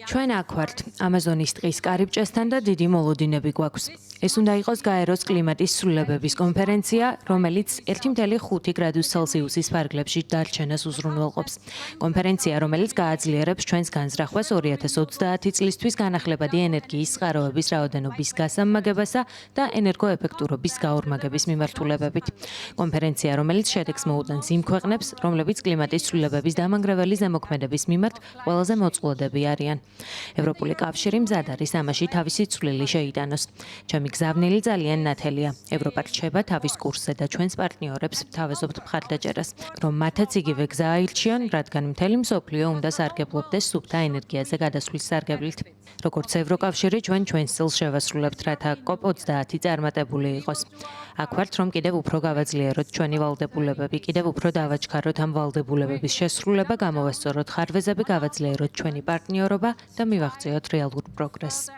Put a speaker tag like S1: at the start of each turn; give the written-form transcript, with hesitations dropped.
S1: ჩვენ აქ ვართ ამაზონის ტყის კარიბჭესთან და დიდი მოლოდინები გვაქვს. ეს უნდა იყოს გაეროს კლიმატის ცვლილებების კონფერენცია, რომელიც 1.5 გრადუს ცელსიუსის ფარგლებში დარჩენას უზრუნველყოფს. კონფერენცია, რომელიც გააძლიერებს ჩვენს განზრახვას 2030 წლისთვის განახლებადი ენერგიის წყაროების რაოდენობის გასამმაგებასა და ენერგოეფექტურობის გაორმაგების მიმართულებებით. კონფერენცია, რომელიც შედეგს მოუტანს იმ ქვეყნებს, რომლებიც კლიმატის ცვლილებების დამანგრეველი ზემოქმედების მიმართ ყველაზე მოწყვლადები არიან. ევროპული კავშირი მზად არის ამაში თავისი წვლილი შეიტანოს. ჩემი გზავნილი ძალიან ნათელია. ევროპა რჩება თავის კურსზე და ჩვენს პარტნიორებს ვთავაზობთ მხარდაჭერას, რომ მათაც იგივე გზა აირჩიონ, რადგან მთელი მსოფლიო უნდა სარგებლობდეს სუფთა ენერგიაზე გადასვლის სარგებლით. როგორც ევროკავშირი ჩვენს წილს შევასრულებთ, რათა COP20 წარმატებული იყოს. აქ ვართ, რომ კიდევ უფრო გავაძლიეროთ ჩვენი ვალდებულებები, კიდევ უფრო დავაჩქაროთ ამ ვალდებულებების შესრულება, გამოვასწოროთ ხარვეზები, გავაძლიეროთ ჩვენი პარტნიორობა და მივაღწიოთ რეალურ პროგრესს.